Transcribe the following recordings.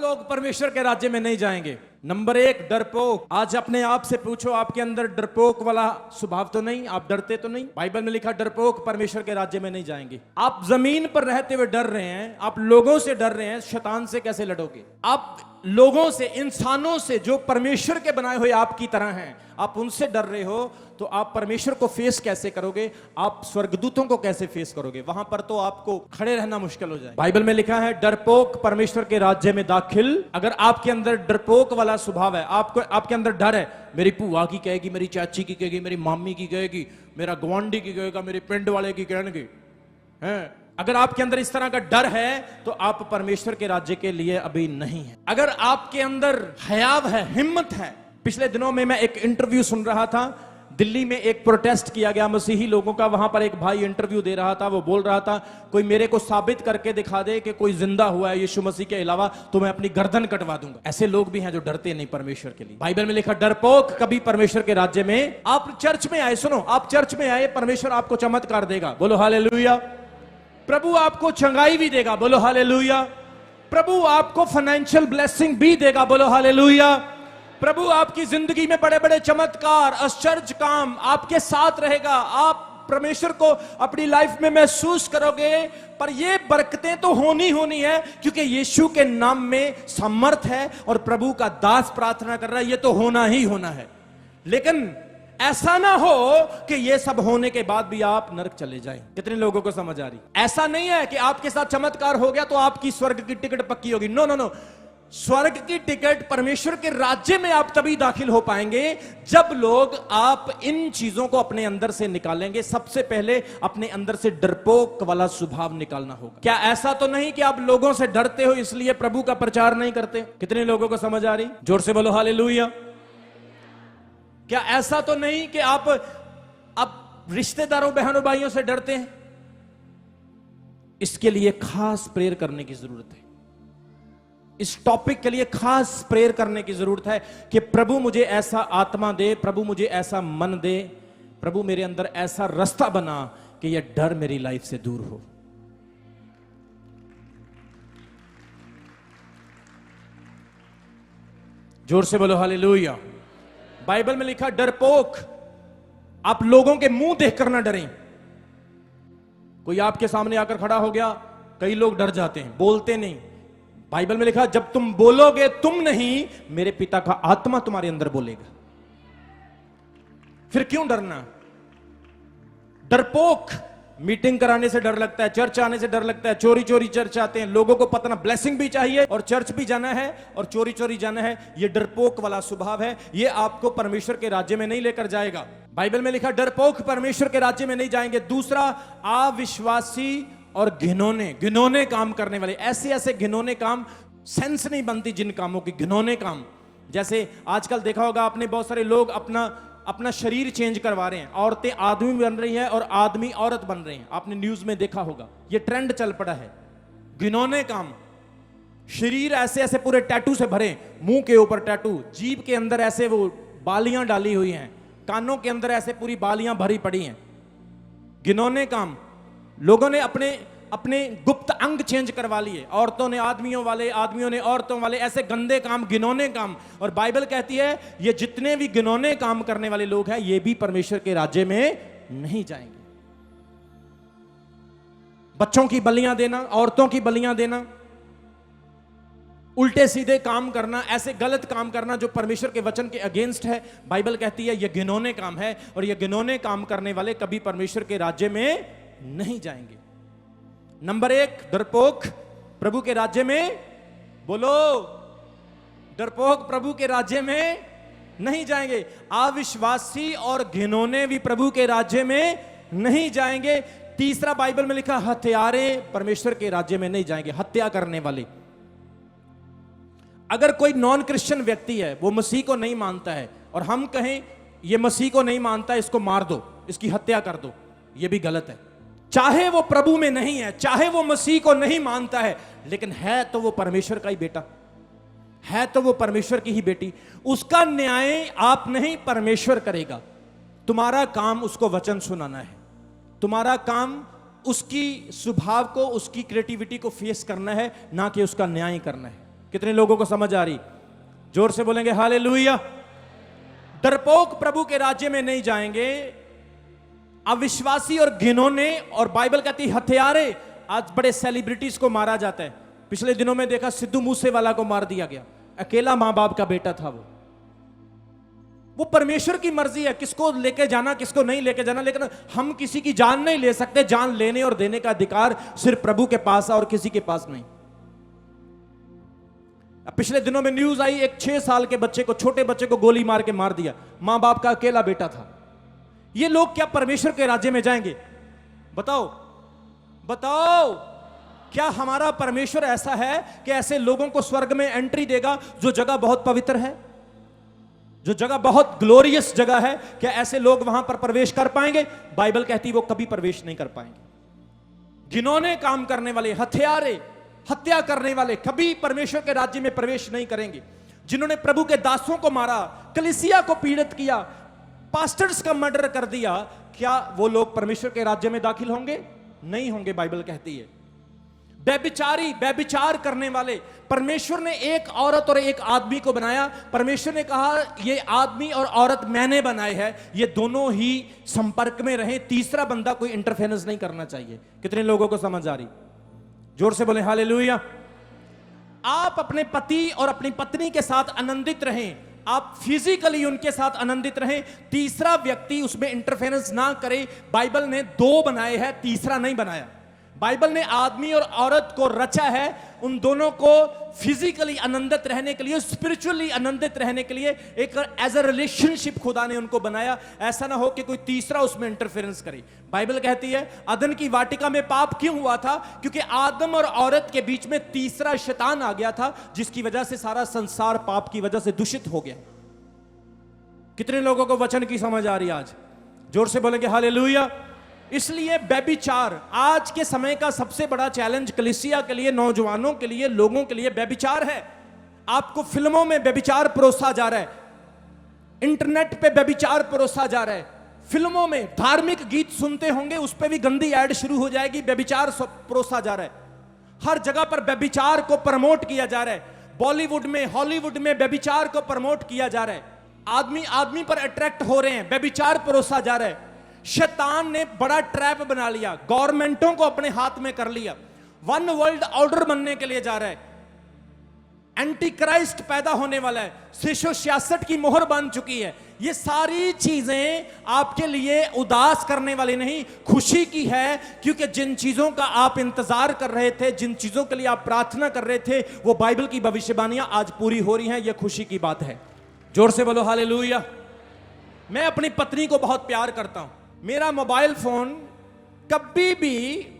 लोग परमेश्वर के राज्य में नहीं जाएंगे? नंबर एक, डरपोक। आज अपने आप से पूछो, आपके अंदर डरपोक वाला स्वभाव तो नहीं? आप डरते तो नहीं? बाइबल में लिखा डरपोक परमेश्वर के राज्य में नहीं जाएंगे। आप जमीन पर रहते हुए डर रहे हैं, आप लोगों से डर रहे हैं, शैतान से कैसे लड़ोगे? आप लोगों से, इंसानों से जो परमेश्वर के बनाए हुए आपकी तरह हैं, आप उनसे डर रहे हो, तो आप परमेश्वर को फेस कैसे करोगे? आप स्वर्गदूतों को कैसे फेस करोगे? वहां पर तो आपको खड़े रहना मुश्किल हो जाए। बाइबल में लिखा है डरपोक परमेश्वर के राज्य में दाखिल। अगर आपके अंदर डरपोक वाला स्वभाव है, आपके अंदर डर है, मेरी बुआ की कहेगी, मेरी चाची की कहेगी, मेरी मामी की कहेगी, मेरा गवांडी की कहेगा, मेरे पिंड वाले की कहेंगे, हैं? अगर आपके अंदर इस तरह का डर है तो आप परमेश्वर के राज्य के लिए अभी नहीं है। अगर आपके अंदर हयाव है, हिम्मत है। पिछले दिनों में मैं एक इंटरव्यू सुन रहा था, दिल्ली में एक प्रोटेस्ट किया गया मसीही लोगों का। वहां पर एक भाई इंटरव्यू दे रहा था, वो बोल रहा था, कोई मेरे को साबित करके दिखा दे कि कोई जिंदा हुआ है यीशु मसीह के अलावा, तो मैं अपनी गर्दन कटवा दूंगा। ऐसे लोग भी हैं जो डरते नहीं परमेश्वर के लिए। बाइबल में लिखा डरपोक कभी परमेश्वर के राज्य में। आप चर्च में आए, सुनो, आप चर्च में आए, परमेश्वर आपको चमत्कार देगा, बोलो हालेलुया। प्रभु आपको चंगाई भी देगा, बोलो हालेलुया। प्रभु आपको फाइनेंशियल ब्लेसिंग भी देगा, बोलो हालेलुया। प्रभु आपकी जिंदगी में बड़े बड़े चमत्कार, आश्चर्य काम आपके साथ रहेगा। आप परमेश्वर को अपनी लाइफ में महसूस करोगे। पर ये बरकतें तो होनी है, क्योंकि यीशु के नाम में सामर्थ है और प्रभु का दास प्रार्थना कर रहा है, ये तो होना ही होना है। लेकिन ऐसा ना हो कि ये सब होने के बाद भी आप नरक चले जाएं। कितने लोगों को समझ आ रही? ऐसा नहीं है कि आपके साथ चमत्कार हो गया तो आपकी स्वर्ग की टिकट पक्की होगी। नो नो नो, स्वर्ग की टिकट, परमेश्वर के राज्य में आप तभी दाखिल हो पाएंगे जब लोग, आप इन चीजों को अपने अंदर से निकालेंगे। सबसे पहले अपने अंदर से डरपोक वाला स्वभाव निकालना होगा। क्या ऐसा तो नहीं कि आप लोगों से डरते हो इसलिए प्रभु का प्रचार नहीं करते? कितने लोगों को समझ आ रही? जोर से बोलो हालेलुया। क्या ऐसा तो नहीं कि आप रिश्तेदारों, बहनों, भाइयों से डरते हैं? इसके लिए खास प्रेयर करने की जरूरत है। इस टॉपिक के लिए खास प्रेयर करने की जरूरत है कि प्रभु मुझे ऐसा आत्मा दे, प्रभु मुझे ऐसा मन दे, प्रभु मेरे अंदर ऐसा रास्ता बना कि यह डर मेरी लाइफ से दूर हो। जोर से बोलो हालेलुया। बाइबल में लिखा डरपोक, आप लोगों के मुंह देखकर ना डरें। कोई आपके सामने आकर खड़ा हो गया, कई लोग डर जाते हैं, बोलते नहीं। बाइबल में लिखा जब तुम बोलोगे, तुम नहीं, मेरे पिता का आत्मा तुम्हारे अंदर बोलेगा। फिर क्यों डरना? डरपोक, मीटिंग कराने से डर लगता है, चर्च आने से डर लगता है, चोरी चोरी चर्च आते हैं। लोगों को पता ना, ब्लेसिंग भी चाहिए और चर्च भी जाना है और चोरी चोरी जाना है। यह डरपोक वाला स्वभाव है, यह आपको परमेश्वर के राज्य में नहीं लेकर जाएगा। बाइबल में लिखा डरपोक परमेश्वर के राज्य में नहीं जाएंगे। दूसरा, अविश्वासी और घिनौने काम करने वाले। ऐसे ऐसे घिनौने काम, सेंस नहीं बनती जिन कामों की, घिनौने काम। जैसे आजकल देखा होगा आपने, बहुत सारे लोग अपना शरीर चेंज करवा रहे हैं। औरतें आदमी बन रही हैं और आदमी औरत बन रहे हैं। आपने न्यूज में देखा होगा, ये ट्रेंड चल पड़ा है। घिनौने काम, शरीर ऐसे ऐसे पूरे टैटू से भरे, मुंह के ऊपर टैटू, जीभ के अंदर ऐसे वो बालियां डाली हुई हैं, कानों के अंदर ऐसे पूरी बालियां भरी पड़ी हैं। घिनौने काम। लोगों ने अपने गुप्त अंग चेंज करवा लिए। औरतों ने आदमियों वाले, आदमियों ने औरतों वाले, ऐसे गंदे काम, घिनौने काम। और बाइबल कहती है ये जितने भी घिनौने काम करने वाले लोग हैं, ये भी परमेश्वर के राज्य में नहीं जाएंगे। बच्चों की बलियां देना, औरतों की बलियां देना, उल्टे सीधे काम करना, ऐसे गलत काम करना जो परमेश्वर के वचन के अगेंस्ट है, बाइबल कहती है यह घिनौने काम है। और यह घिनौने काम करने वाले कभी परमेश्वर के राज्य में नहीं जाएंगे। नंबर एक, डरपोक प्रभु के राज्य में, बोलो, डरपोक प्रभु के राज्य में नहीं जाएंगे। अविश्वासी और घिनौने भी प्रभु के राज्य में नहीं जाएंगे। तीसरा, बाइबल में लिखा हत्यारे परमेश्वर के राज्य में नहीं जाएंगे। हत्या करने वाले। अगर कोई नॉन क्रिश्चियन व्यक्ति है, वो मसीह को नहीं मानता है, और हम कहें ये मसीह को नहीं मानता, इसको मार दो, इसकी हत्या कर दो, ये भी गलत है। चाहे वो प्रभु में नहीं है, चाहे वो मसीह को नहीं मानता है, लेकिन है तो वो परमेश्वर का ही बेटा है, तो वो परमेश्वर की ही बेटी। उसका न्याय आप नहीं, परमेश्वर करेगा। तुम्हारा काम उसको वचन सुनाना है, तुम्हारा काम उसकी स्वभाव को, उसकी क्रिएटिविटी को फेस करना है, ना कि उसका न्याय करना है। कितने लोगों को समझ आ रही? जोर से बोलेंगे हालेलुया। डरपोक प्रभु के राज्य में नहीं जाएंगे। अविश्वासी और घिनौने और बाइबल कहती हथियारे। आज बड़े सेलिब्रिटीज को मारा जाता है। पिछले दिनों में देखा सिद्धू मूसेवाला को मार दिया गया, अकेला मां बाप का बेटा था वो परमेश्वर की मर्जी है किसको लेके जाना किसको नहीं लेके जाना, लेकिन हम किसी की जान नहीं ले सकते। जान लेने और देने का अधिकार सिर्फ प्रभु के पास है और किसी के पास नहीं। पिछले दिनों में न्यूज आई, एक 6 साल के बच्चे को, छोटे बच्चे को गोली मार के मार दिया, मां बाप का अकेला बेटा था। ये लोग क्या परमेश्वर के राज्य में जाएंगे? बताओ बताओ, क्या हमारा परमेश्वर ऐसा है कि ऐसे लोगों को स्वर्ग में एंट्री देगा जो जगह बहुत पवित्र है, जो जगह बहुत ग्लोरियस जगह है? क्या ऐसे लोग वहां पर प्रवेश कर पाएंगे? बाइबल कहती है वो कभी प्रवेश नहीं कर पाएंगे। घिनौने काम करने वाले, हथियारे, हत्या करने वाले कभी परमेश्वर के राज्य में प्रवेश नहीं करेंगे। जिन्होंने प्रभु के दासों को मारा, कलीसिया को पीड़ित किया, पास्टर्स का मर्डर कर दिया, क्या वो लोग परमेश्वर के राज्य में दाखिल होंगे? नहीं होंगे। बाइबल कहती है व्यभिचारी, व्यभिचार करने वाले, परमेश्वर ने एक औरत और एक आदमी को बनाया। परमेश्वर ने कहा ये आदमी और औरत मैंने बनाए हैं, ये दोनों ही संपर्क में रहें, तीसरा बंदा कोई इंटरफेरेंस नहीं करना चाहिए। कितने लोगों को समझ आ रही? जोर से बोले हालेलुया। आप अपने पति और अपनी पत्नी के साथ आनंदित रहें, आप फिजिकली उनके साथ आनंदित रहें, तीसरा व्यक्ति उसमें इंटरफेरेंस ना करे। बाइबल ने 2 बनाए हैं, तीसरा नहीं बनाया। बाइबल ने आदमी और औरत को रचा है, उन दोनों को फिजिकली आनंदित रहने के लिए, स्पिरिचुअली आनंदित रहने के लिए एक एज अ रिलेशनशिप खुदा ने उनको बनाया। ऐसा ना हो कि कोई तीसरा उसमें इंटरफेरेंस करे। बाइबल कहती है अदन की वाटिका में पाप क्यों हुआ था? क्योंकि आदम और औरत के बीच में तीसरा शैतान आ गया था, जिसकी वजह से सारा संसार पाप की वजह से दूषित हो गया। कितने लोगों को वचन की समझ आ रही आज? जोर से बोलेंगे हालेलुया। इसलिए व्यभिचार आज के समय का सबसे बड़ा चैलेंज कलीसिया के लिए, नौजवानों के लिए, लोगों के लिए व्यभिचार है। आपको फिल्मों में व्यभिचार परोसा जा रहा है, इंटरनेट पे व्यभिचार परोसा जा रहा है, फिल्मों में धार्मिक गीत सुनते होंगे उस पे भी गंदी ऐड शुरू हो जाएगी, व्यभिचार परोसा जा रहा है। हर जगह पर व्यभिचार को प्रमोट किया जा रहा है। बॉलीवुड में, हॉलीवुड में व्यभिचार को प्रमोट किया जा रहा है। आदमी आदमी पर अट्रैक्ट हो रहे हैं, व्यभिचार परोसा जा रहा है। शैतान ने बड़ा ट्रैप बना लिया, गवर्नमेंटों को अपने हाथ में कर लिया, वन वर्ल्ड ऑर्डर बनने के लिए जा रहा है, एंटी क्राइस्ट पैदा होने वाला है, 666 की मोहर बन चुकी है। ये सारी चीजें आपके लिए उदास करने वाली नहीं, खुशी की है, क्योंकि जिन चीजों का आप इंतजार कर रहे थे, जिन चीजों के लिए आप प्रार्थना कर रहे थे, वो बाइबल की भविष्यवाणियां आज पूरी हो रही हैं। यह खुशी की बात है। जोर से बोलो हालेलुया। मैं अपनी पत्नी को बहुत प्यार करता हूं। मेरा मोबाइल फोन कभी भी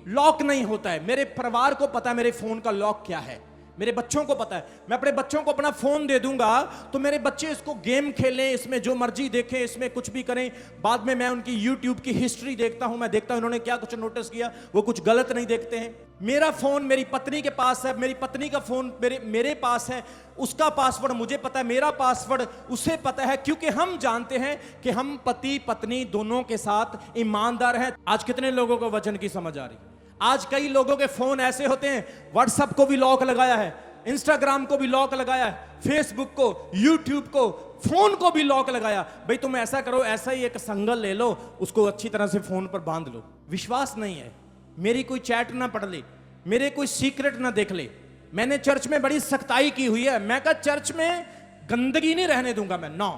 लॉक नहीं होता है। मेरे परिवार को पता है मेरे फोन का लॉक क्या है, मेरे बच्चों को पता है। मैं अपने बच्चों को अपना फोन दे दूंगा तो मेरे बच्चे इसको गेम खेलें, इसमें जो मर्जी देखें, इसमें कुछ भी करें। बाद में मैं उनकी YouTube की हिस्ट्री देखता हूं, मैं देखता हूं उन्होंने क्या कुछ नोटिस किया, वो कुछ गलत नहीं देखते हैं। मेरा फोन मेरी पत्नी के पास है, मेरी पत्नी का फोन मेरे पास है, उसका पासवर्ड मुझे पता है, मेरा पासवर्ड उसे पता है, क्योंकि हम जानते हैं कि हम पति पत्नी दोनों के साथ ईमानदार हैं। आज कितने लोगों को वचन की समझ आ रही? आज कई लोगों के फोन ऐसे होते हैं, व्हाट्सएप को भी लॉक लगाया है, इंस्टाग्राम को भी लॉक लगाया है, फेसबुक को, यूट्यूब को, फोन को भी लॉक लगाया। भाई तुम ऐसा करो, ऐसा ही एक संगल ले लो, उसको अच्छी तरह से फोन पर बांध लो। विश्वास नहीं है, मेरी कोई चैट ना पढ़ ले, मेरे कोई सीक्रेट ना देख ले। मैंने चर्च में बड़ी सख्ताई की हुई है, मैं कहा चर्च में गंदगी नहीं रहने दूंगा। मैं नो,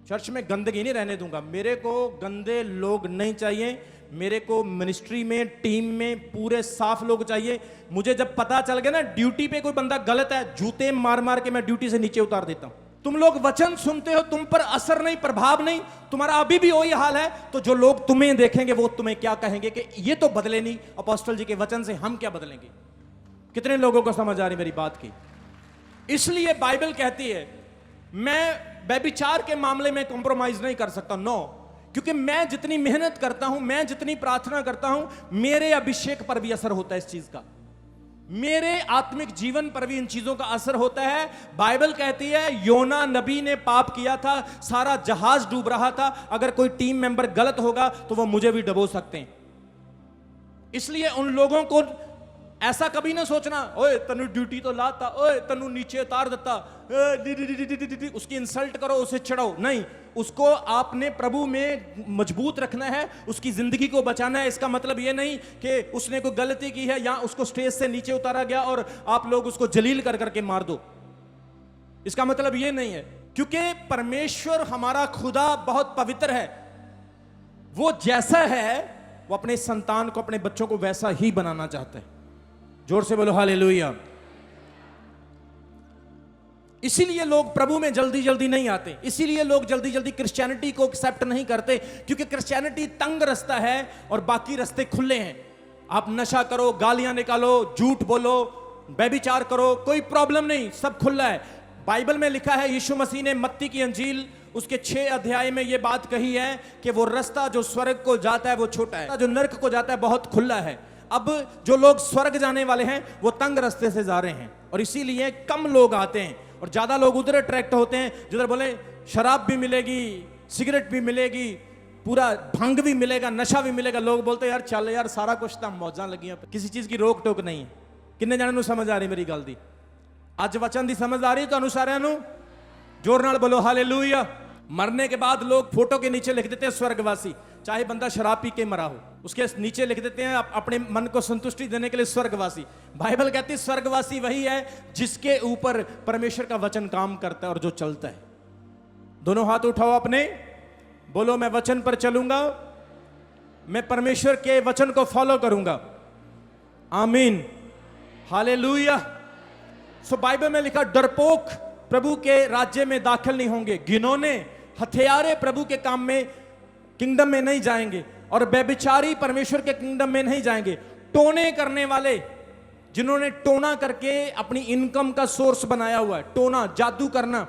चर्च में गंदगी नहीं रहने दूंगा। मेरे को गंदे लोग नहीं चाहिए, मेरे को मिनिस्ट्री में, टीम में पूरे साफ लोग चाहिए। मुझे जब पता चल गया ना ड्यूटी पे कोई बंदा गलत है, जूते मार मार के मैं ड्यूटी से नीचे उतार देता हूं। तुम लोग वचन सुनते हो, तुम पर असर नहीं, प्रभाव नहीं, तुम्हारा अभी भी वही हाल है, तो जो लोग तुम्हें देखेंगे वो तुम्हें क्या कहेंगे कि ये तो बदले नहीं, अपोस्टल जी के वचन से हम क्या बदलेंगे? कितने लोगों को समझ आ रही मेरी बात की? इसलिए बाइबल कहती है मैं व्यभिचार के मामले में कॉम्प्रोमाइज नहीं कर सकता। नो, क्योंकि मैं जितनी मेहनत करता हूं, मैं जितनी प्रार्थना करता हूं, मेरे अभिषेक पर भी असर होता है इस चीज का, मेरे आत्मिक जीवन पर भी इन चीजों का असर होता है। बाइबल कहती है योना नबी ने पाप किया था, सारा जहाज डूब रहा था, अगर कोई टीम मेंबर गलत होगा तो वो मुझे भी डुबो सकते हैं। इसलिए उन लोगों को ऐसा कभी ना सोचना ओए तनु ड्यूटी तो लाता, ओए तनु नीचे उतार देता, उसकी इंसल्ट करो, उसे चढ़ाओ। नहीं, उसको आपने प्रभु में मजबूत रखना है, उसकी जिंदगी को बचाना है। इसका मतलब यह नहीं कि उसने कोई गलती की है या उसको स्टेज से नीचे उतारा गया और आप लोग उसको जलील कर करके मार दो। इसका मतलब यह नहीं है, क्योंकि परमेश्वर हमारा खुदा बहुत पवित्र है। वो जैसा है वो अपने संतान को, अपने बच्चों को वैसा ही बनाना चाहता है। जोर से बोलो हालेलुया। इसीलिए लोग प्रभु में जल्दी जल्दी नहीं आते, इसीलिए लोग जल्दी जल्दी क्रिश्चियनिटी को एक्सेप्ट नहीं करते, क्योंकि क्रिश्चियनिटी तंग रास्ता है और बाकी रास्ते खुले हैं। आप नशा करो, गालियां निकालो, झूठ बोलो, व्यभिचार करो, कोई प्रॉब्लम नहीं, सब खुला है। बाइबल में लिखा है, यीशु मसीह ने मत्ती की अंजील उसके 6 अध्याय में यह बात कही है कि वो रास्ता जो स्वर्ग को जाता है वो छोटा है, जो नरक को जाता है बहुत खुला है। अब जो लोग स्वर्ग जाने वाले हैं वो तंग रास्ते से जा रहे हैं और इसीलिए कम लोग आते हैं और ज्यादा लोग उधर अट्रैक्ट होते हैं जिधर बोले शराब भी मिलेगी, सिगरेट भी मिलेगी, पूरा भंग भी मिलेगा, नशा भी मिलेगा। लोग बोलते यार चल यार सारा कुछ तो मौजा लगी, किसी चीज की रोक टोक नहीं है। किन्ने जाने नूं समझ आ रही मेरी गल दी? अज वचन दी समझ आ रही तो सारिਆਂ ਨੂੰ? जोर नाल बोलो हालेलुया। मरने के बाद लोग फोटो के नीचे लिख देते हैं स्वर्गवासी, चाहे बंदा शराब पी के मरा हो, उसके नीचे लिख देते हैं अपने मन को संतुष्टि देने के लिए स्वर्गवासी। बाइबल कहती है स्वर्गवासी वही है जिसके ऊपर परमेश्वर का वचन काम करता है और जो चलता है। दोनों हाथ उठाओ अपने, बोलो मैं वचन पर चलूंगा, मैं परमेश्वर के वचन को फॉलो करूंगा। आमीन, हालेलुया। सो बाइबल में लिखा डरपोक प्रभु के राज्य में दाखिल नहीं होंगे, घिनौने हथियारे प्रभु के काम में किंगडम में नहीं जाएंगे और व्यभिचारी परमेश्वर के किंगडम में नहीं जाएंगे। टोने करने वाले, जिन्होंने टोना करके अपनी इनकम का सोर्स बनाया हुआ है, टोना जादू करना,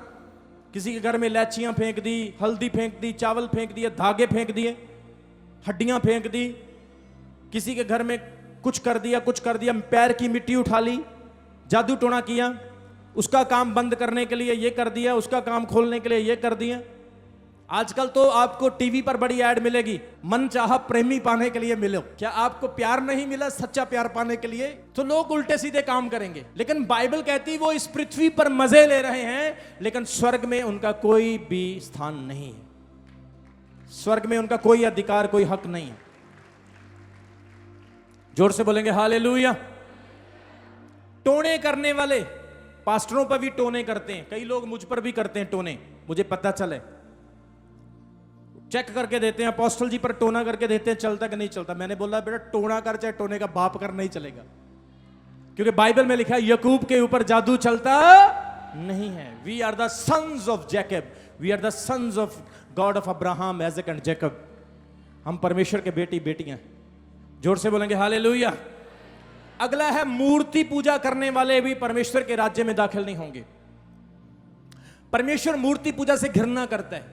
किसी के घर में इलायचियां फेंक दी, हल्दी फेंक दी, चावल फेंक दिए, धागे फेंक दिए, हड्डियां फेंक दी, किसी के घर में कुछ कर दिया, कुछ कर दिया, पैर की मिट्टी उठा ली, जादू टोना किया, उसका काम बंद करने के लिए ये कर दिया, उसका काम खोलने के लिए ये कर दिया। आजकल तो आपको टीवी पर बड़ी ऐड मिलेगी, मन चाहा प्रेमी पाने के लिए मिलो। क्या आपको प्यार नहीं मिला सच्चा प्यार पाने के लिए? तो लोग उल्टे सीधे काम करेंगे। लेकिन बाइबल कहती वो इस पृथ्वी पर मजे ले रहे हैं, लेकिन स्वर्ग में उनका कोई भी स्थान नहीं है। स्वर्ग में उनका कोई अधिकार, कोई हक नहीं है। जोर से बोलेंगे हालेलुया। टोने करने वाले, पास्टरों पर भी टोने करते हैं, कई लोग मुझ पर भी करते हैं टोने, मुझे पता चले, चेक करके देते हैं, अपोस्टल जी पर टोना करके देते हैं, चलता कि नहीं चलता। मैंने बोला बेटा टोना कर चाहे टोने का बाप कर नहीं चलेगा, क्योंकि बाइबल में लिखा है यकूब के ऊपर जादू चलता नहीं है। We are the sons of Jacob, we are the sons of God of Abraham, Isaac and Jacob. हम परमेश्वर के बेटी बेटियां। जोर से बोलेंगे हालेलुया। अगला है मूर्ति पूजा करने वाले भी परमेश्वर के राज्य में दाखिल नहीं होंगे। परमेश्वर मूर्ति पूजा से घृणा करता है।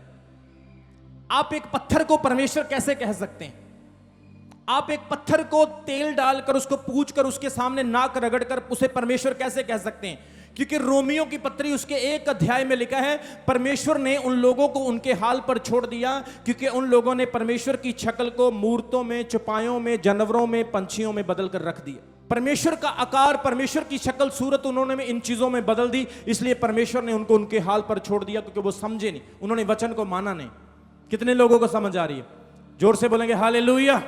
आप एक पत्थर को परमेश्वर कैसे कह सकते हैं? आप एक पत्थर को तेल डालकर उसको पूजकर उसके सामने नाक रगड़कर उसे परमेश्वर कैसे कह सकते हैं? क्योंकि रोमियो की पत्री उसके 1 अध्याय में लिखा है परमेश्वर ने उन लोगों को उनके हाल पर छोड़ दिया, क्योंकि उन लोगों ने परमेश्वर की शक्ल को मूर्तों में, चौपायों में, जानवरों में, पंछियों में बदल कर रख दिया। परमेश्वर का आकार, परमेश्वर की शक्ल, सूरत उन्होंने इन चीजों में बदल दी, इसलिए परमेश्वर ने उनको उनके हाल पर छोड़ दिया, क्योंकि वो समझे नहीं, उन्होंने वचन को माना नहीं। कितने लोगों को समझ आ रही है? जोर से बोलेंगे हालेलुया।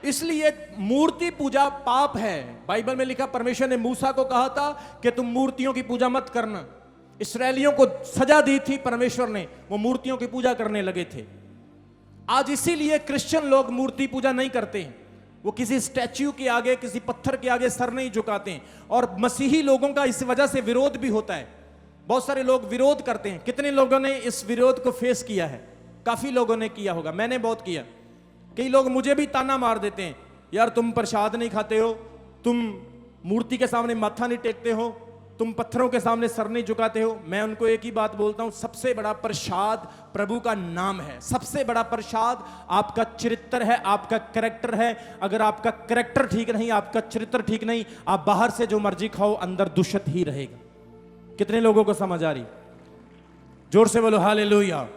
इसलिए मूर्ति पूजा पाप है। बाइबल में लिखा परमेश्वर ने मूसा को कहा था कि तुम मूर्तियों की पूजा मत करना। इस्राएलियों को सजा दी थी परमेश्वर ने, वो मूर्तियों की पूजा करने लगे थे। आज इसीलिए क्रिश्चियन लोग मूर्ति पूजा नहीं करते हैं, वो किसी स्टैच्यू के आगे, किसी पत्थर के आगे सर नहीं झुकाते हैं। और मसीही लोगों का इस वजह से विरोध भी होता है। बहुत सारे लोग विरोध करते हैं। कितने लोगों ने इस विरोध को फेस किया है? काफी लोगों ने किया होगा, मैंने बहुत किया। कई लोग मुझे भी ताना मार देते हैं, यार तुम प्रसाद नहीं खाते हो, तुम मूर्ति के सामने माथा नहीं टेकते हो, तुम पत्थरों के सामने सर नहीं झुकाते हो। मैं उनको एक ही बात बोलता हूं, सबसे बड़ा प्रसाद प्रभु का नाम है। सबसे बड़ा प्रसाद आपका चरित्र है, आपका कैरेक्टर है। अगर आपका कैरेक्टर ठीक नहीं, आपका चरित्र ठीक नहीं, आप बाहर से जो मर्जी खाओ, अंदर दूषित ही रहेगा। कितने लोगों को समझ आ रही? जोर से बोलो हालेलुया,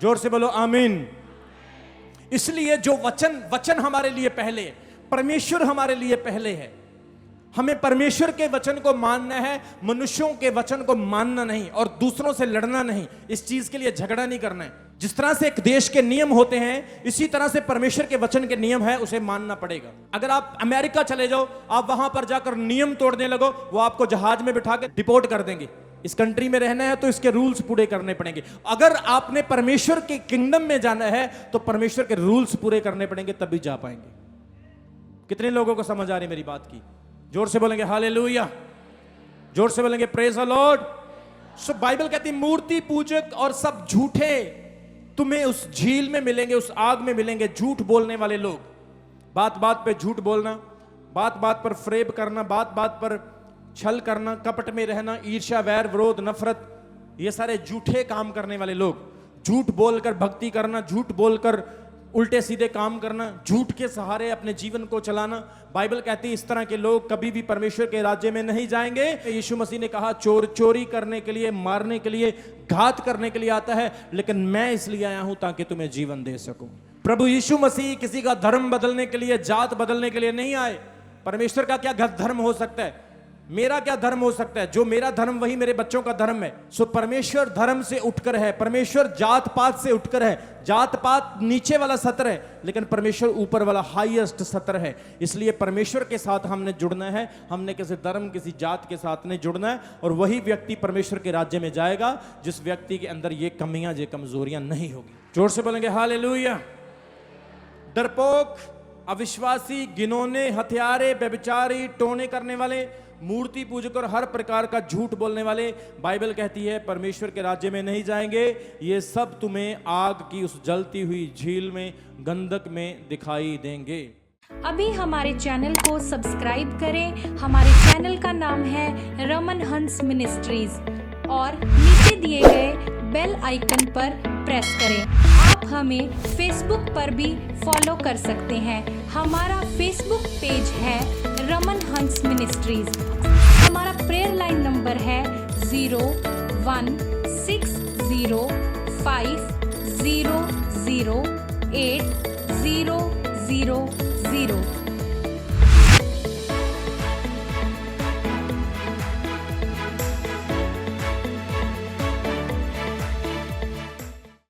जोर से बोलो आमीन। इसलिए जो वचन हमारे लिए पहले है, परमेश्वर हमारे लिए पहले है। हमें परमेश्वर के वचन को मानना है, मनुष्यों के वचन को मानना नहीं, और दूसरों से लड़ना नहीं, इस चीज के लिए झगड़ा नहीं करना है। जिस तरह से एक देश के नियम होते हैं, इसी तरह से परमेश्वर के वचन के नियम है, उसे मानना पड़ेगा। अगर आप अमेरिका चले जाओ, आप वहां पर जाकर नियम तोड़ने लगो, वो आपको जहाज में बिठा के डिपोर्ट कर देंगे। इस कंट्री में रहना है तो इसके रूल्स पूरे करने पड़ेंगे। अगर आपने परमेश्वर के किंगडम में जाना है तो परमेश्वर के रूल्स पूरे करने पड़ेंगे, तभी जा पाएंगे। कितने लोगों को समझ आ रही मेरी बात की? जोर से बोलेंगे हालेलुया, जोर से बोलेंगे praise the Lord. So Bible कहती मूर्ति पूजक और सब झूठे तुम्हें उस झील में मिलेंगे, उस आग में मिलेंगे। झूठ बोलने वाले लोग, बात बात पे झूठ बोलना, बात बात पर फरेब करना, बात बात पर छल करना, कपट में रहना, ईर्ष्या, वैर, विरोध, नफरत, ये सारे झूठे काम करने वाले लोग। झूठ बोलकर भक्ति करना, झूठ बोलकर उल्टे सीधे काम करना, झूठ के सहारे अपने जीवन को चलाना। बाइबल कहती है इस तरह के लोग कभी भी परमेश्वर के राज्य में नहीं जाएंगे। यीशु मसीह ने कहा चोर चोरी करने के लिए, मारने के लिए, घात करने के लिए आता है, लेकिन मैं इसलिए आया हूं ताकि तुम्हें जीवन दे सकूं। प्रभु यीशु मसीह किसी का धर्म बदलने के लिए, जात बदलने के लिए नहीं आए। परमेश्वर का क्या धर्म हो सकता है? मेरा क्या धर्म हो सकता है? जो मेरा धर्म वही मेरे बच्चों का धर्म है। सो परमेश्वर धर्म से उठकर है, परमेश्वर जात पात से उठकर है। जात पात नीचे वाला सत्र है, लेकिन परमेश्वर ऊपर वाला हाईएस्ट सत्र है। इसलिए परमेश्वर के साथ हमने जुड़ना है, हमने किसी धर्म, किसी जात के साथ नहीं जुड़ना है। और वही व्यक्ति परमेश्वर के राज्य में जाएगा जिस व्यक्ति के अंदर ये कमियां, ये कमजोरियां नहीं होगी। जोर से बोलेंगे हालेलुया। डरपोक, अविश्वासी, घिनौने, हत्यारे, व्यभिचारी, टोने करने वाले, मूर्ति पूजक और हर प्रकार का झूठ बोलने वाले, बाइबल कहती है परमेश्वर के राज्य में नहीं जाएंगे। ये सब तुम्हें आग की उस जलती हुई झील में, गंधक में दिखाई देंगे। अभी हमारे चैनल को सब्सक्राइब करें। हमारे चैनल का नाम है रमन हंस मिनिस्ट्रीज और नीचे दिए गए बेल आइकन पर प्रेस करें। आप हमें फेसबुक पर भी फॉलो कर सकते हैं। हमारा फेसबुक पेज है रमन हंस मिनिस्ट्रीज। हमारा प्रेयर लाइन नंबर है 0160500800.